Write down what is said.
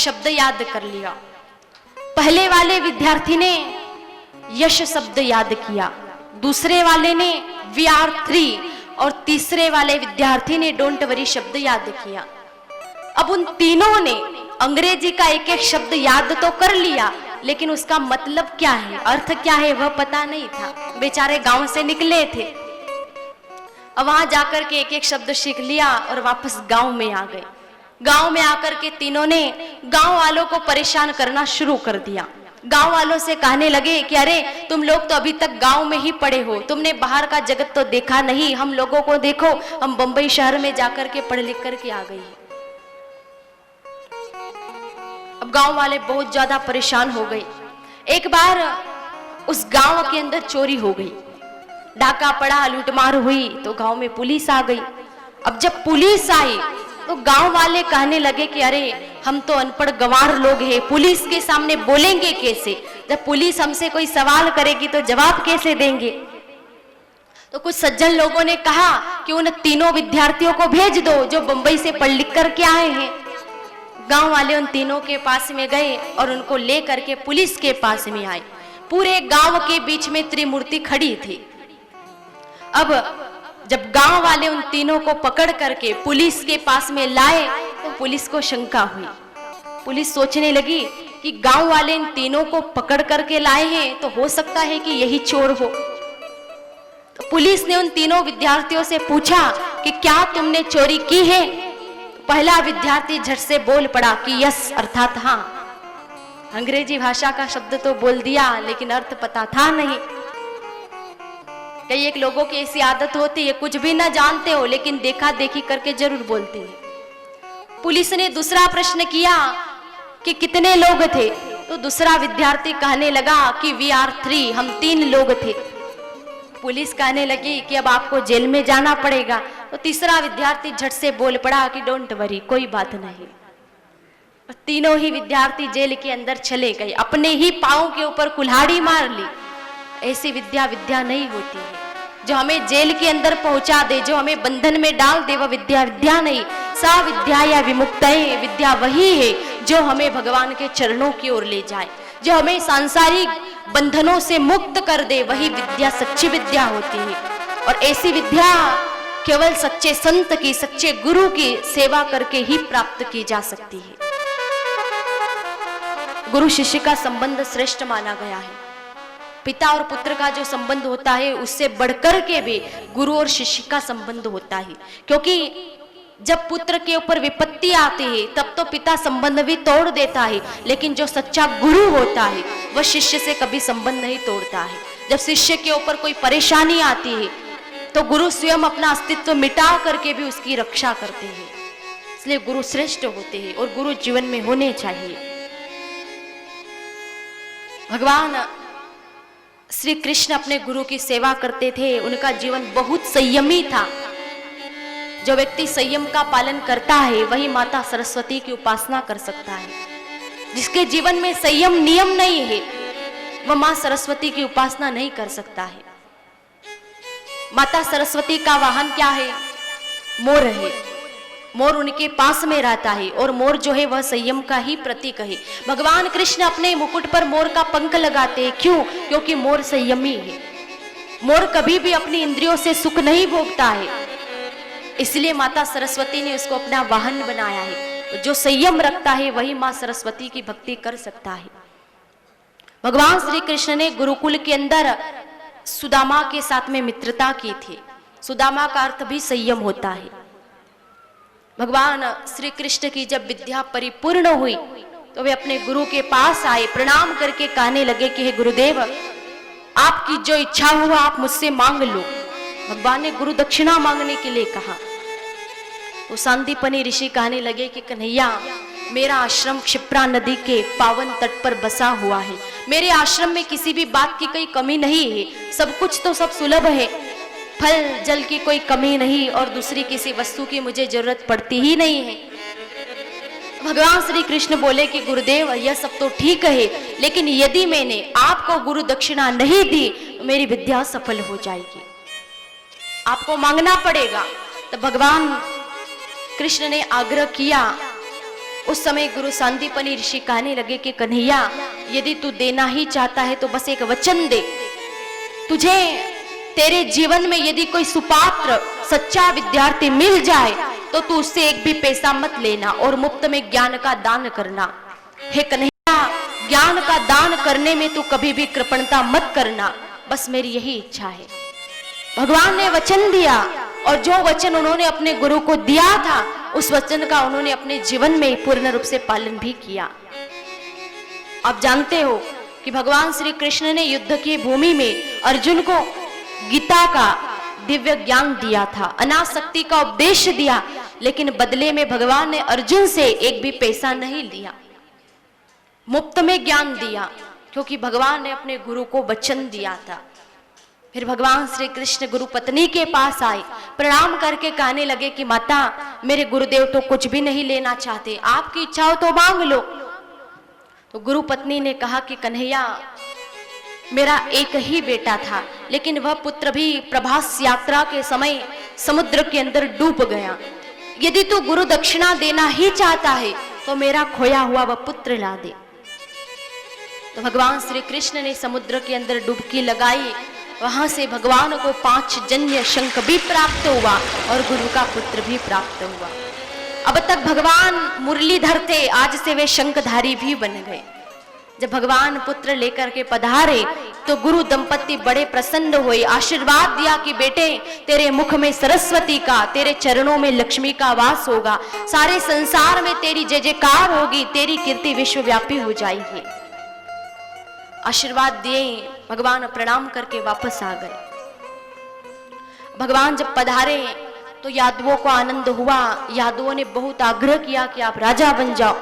शब्द याद कर लिया। पहले वाले विद्यार्थी ने यश शब्द याद किया, दूसरे वाले ने वी आर 3 और तीसरे वाले विद्यार्थी ने डोंट वरी शब्द याद किया। अब उन तीनों ने अंग्रेजी का एक एक शब्द याद तो कर लिया, लेकिन उसका मतलब क्या है, अर्थ क्या है, वह पता नहीं था। बेचारे गांव से निकले थे, अब वहां जाकर के एक एक शब्द सीख लिया और वापस गांव में आ गए। गांव में आकर के तीनों ने गांव वालों को परेशान करना शुरू कर दिया। गांव वालों से कहने लगे कि अरे तुम लोग तो अभी तक गांव में ही पड़े हो, तुमने बाहर का जगत तो देखा नहीं, हम लोगों को देखो, हम बंबई शहर में जाकर के पढ़ लिख करके आ गए हैं। अब गांव वाले बहुत ज्यादा परेशान हो गए। एक बार उस गांव के अंदर चोरी हो गई, डाका पड़ा, लूटमार हुई, तो गांव में पुलिस आ गई। अब जब पुलिस आई तो गांव वाले कहने लगे कि अरे हम तो अनपढ़ गंवार लोग हैं, पुलिस के सामने बोलेंगे कैसे, जब पुलिस हमसे कोई सवाल करेगी तो जवाब कैसे देंगे। तो कुछ सज्जन लोगों ने कहा कि उन तीनों विद्यार्थियों को भेज दो जो बंबई से पढ़ लिख करके आए हैं। गांव वाले उन तीनों के पास में गए और उनको ले करके पुलिस के पास में आए। पूरे गांव के बीच में त्रिमूर्ति खड़ी थी। अब जब गांव वाले उन तीनों को पकड़ करके पुलिस के पास में लाए तो पुलिस को शंका हुई। पुलिस सोचने लगी कि गांव वाले इन तीनों को पकड़ करके लाए हैं तो हो सकता है कि यही चोर हो। तो पुलिस ने उन तीनों विद्यार्थियों से पूछा कि क्या तुमने चोरी की है। पहला विद्यार्थी झट से बोल पड़ा कि यस अर्थात हाँ। अंग्रेजी भाषा का शब्द तो बोल दिया लेकिन अर्थ पता था नहीं। कई एक लोगों की ऐसी आदत होती है, कुछ भी ना जानते हो लेकिन देखा देखी करके जरूर बोलते हैं। पुलिस ने दूसरा प्रश्न किया कि कितने लोग थे, तो दूसरा विद्यार्थी कहने लगा कि वी आर 3, हम 3 लोग थे। पुलिस कहने लगी कि अब आपको जेल में जाना पड़ेगा। तो तीसरा विद्यार्थी झट से बोल पड़ा कि डोंट वरी, कोई बात नहीं। तीनों ही विद्यार्थी जेल के अंदर चले गए, अपने ही पांव के ऊपर कुल्हाड़ी मार ली। ऐसी विद्या विद्या नहीं होती है। जो हमें जेल के अंदर पहुंचा दे, जो हमें बंधन में डाल दे, वह विद्या विद्या नहीं। सा विद्या या विमुक्तये, विद्या वही है जो हमें भगवान के चरणों की ओर ले जाए, जो हमें सांसारिक बंधनों से मुक्त कर दे, वही विद्या सच्ची विद्या होती है। और ऐसी विद्या केवल सच्चे संत की, सच्चे गुरु की सेवा करके ही प्राप्त की जा सकती है। गुरु शिष्य का संबंध श्रेष्ठ माना गया है। पिता और पुत्र का जो संबंध होता है उससे बढ़कर के भी गुरु और शिष्य का संबंध होता है, क्योंकि जब पुत्र के ऊपर विपत्ति आती है तब तो पिता संबंध भी तोड़ देता है, लेकिन जो सच्चा गुरु होता है वह शिष्य से कभी संबंध नहीं तोड़ता है। जब शिष्य के ऊपर कोई परेशानी आती है तो गुरु स्वयं अपना अस्तित्व मिटा करके भी उसकी रक्षा करते हैं। इसलिए गुरु श्रेष्ठ होते हैं और गुरु जीवन में होने चाहिए। भगवान श्री कृष्ण अपने गुरु की सेवा करते थे, उनका जीवन बहुत संयमी था। जो व्यक्ति संयम का पालन करता है वही माता सरस्वती की उपासना कर सकता है। जिसके जीवन में संयम नियम नहीं है वह मां सरस्वती की उपासना नहीं कर सकता है। माता सरस्वती का वाहन क्या है? मोर है। मोर उनके पास में रहता है और मोर जो है वह संयम का ही प्रतीक है। भगवान कृष्ण अपने मुकुट पर मोर का पंख लगाते हैं। क्यों? क्योंकि मोर संयमी है। मोर कभी भी अपनी इंद्रियों से सुख नहीं भोगता है, इसलिए माता सरस्वती ने उसको अपना वाहन बनाया है। जो संयम रखता है वही मां सरस्वती की भक्ति कर सकता है। भगवान श्री कृष्ण ने गुरुकुल के अंदर सुदामा के साथ में मित्रता की थी। सुदामा का अर्थ भी संयम होता है। भगवान श्री कृष्ण की जब विद्या परिपूर्ण हुई तो वे अपने गुरु के पास आए, प्रणाम करके कहने लगे कि हे गुरुदेव, आपकी जो इच्छा हो आप मुझसे मांग लो। भगवान ने गुरु दक्षिणा मांगने के लिए कहा। तो सांदीपनी ऋषि कहने लगे कि कन्हैया, मेरा आश्रम क्षिप्रा नदी के पावन तट पर बसा हुआ है। मेरे आश्रम में किसी भी बात की कोई कमी नहीं है, सब कुछ तो सब सुलभ है, फल जल की कोई कमी नहीं और दूसरी किसी वस्तु की मुझे जरूरत पड़ती ही नहीं है। भगवान श्री कृष्ण बोले कि गुरुदेव, यह सब तो ठीक है, लेकिन यदि मैंने आपको गुरु दक्षिणा नहीं दी तो मेरी विद्या सफल हो जाएगी, आपको मांगना पड़ेगा। तो भगवान कृष्ण ने आग्रह किया उस समय गुरु सांदीपनि ऋषि कहने लगे कि कन्हैया, यदि तू देना ही चाहता है तो बस एक वचन दे। तुझे तेरे जीवन में यदि कोई सुपात्र सच्चा विद्यार्थी मिल जाए तो तू उससे एक भी पैसा मत लेना और मुफ्त में ज्ञान का दान करना। हे कन्हैया, ज्ञान का दान करने में तू कभी भी कृपणता मत करना, बस मेरी यही इच्छा है। भगवान ने वचन दिया और जो वचन उन्होंने अपने गुरु को दिया था उस वचन का उन्होंने अपने जीवन में पूर्ण रूप से पालन भी किया। आप जानते हो कि भगवान श्री कृष्ण ने युद्ध की भूमि में अर्जुन को गीता का दिव्य ज्ञान दिया था, अनासक्ति का उपदेश दिया, लेकिन बदले में भगवान ने अर्जुन से एक भी पैसा नहीं लिया, मुफ्त में ज्ञान दिया, क्योंकि भगवान ने अपने गुरु को वचन दिया था। फिर भगवान श्री कृष्ण गुरु पत्नी के पास आए, प्रणाम करके कहने लगे कि माता, मेरे गुरुदेव तो कुछ भी नहीं लेना चाहते, आपकी इच्छा हो तो मांग लो। तो गुरु पत्नी ने कहा कि कन्हैया, मेरा एक ही बेटा था, लेकिन वह पुत्र भी प्रभास यात्रा के समय समुद्र के अंदर डूब गया। यदि तू गुरु दक्षिणा देना ही चाहता है तो मेरा खोया हुआ वह पुत्र ला दे। तो भगवान श्री कृष्ण ने समुद्र के अंदर डुबकी लगाई, वहां से भगवान को 5 जन्य शंख भी प्राप्त हुआ और गुरु का पुत्र भी प्राप्त हुआ। अब तक भगवान मुरलीधर थे, आज से वे शंखधारी भी बन गए। जब भगवान पुत्र लेकर के पधारे तो गुरु दंपति बड़े प्रसन्न हुए, आशीर्वाद दिया कि बेटे, तेरे मुख में सरस्वती का, तेरे चरणों में लक्ष्मी का वास होगा, सारे संसार में तेरी जय जयकार होगी, तेरी कीर्ति विश्वव्यापी हो जाएगी। आशीर्वाद दिए, भगवान प्रणाम करके वापस आ गए। भगवान जब पधारे तो यादवों को आनंद हुआ, यादवों ने बहुत आग्रह किया कि आप राजा बन जाओ।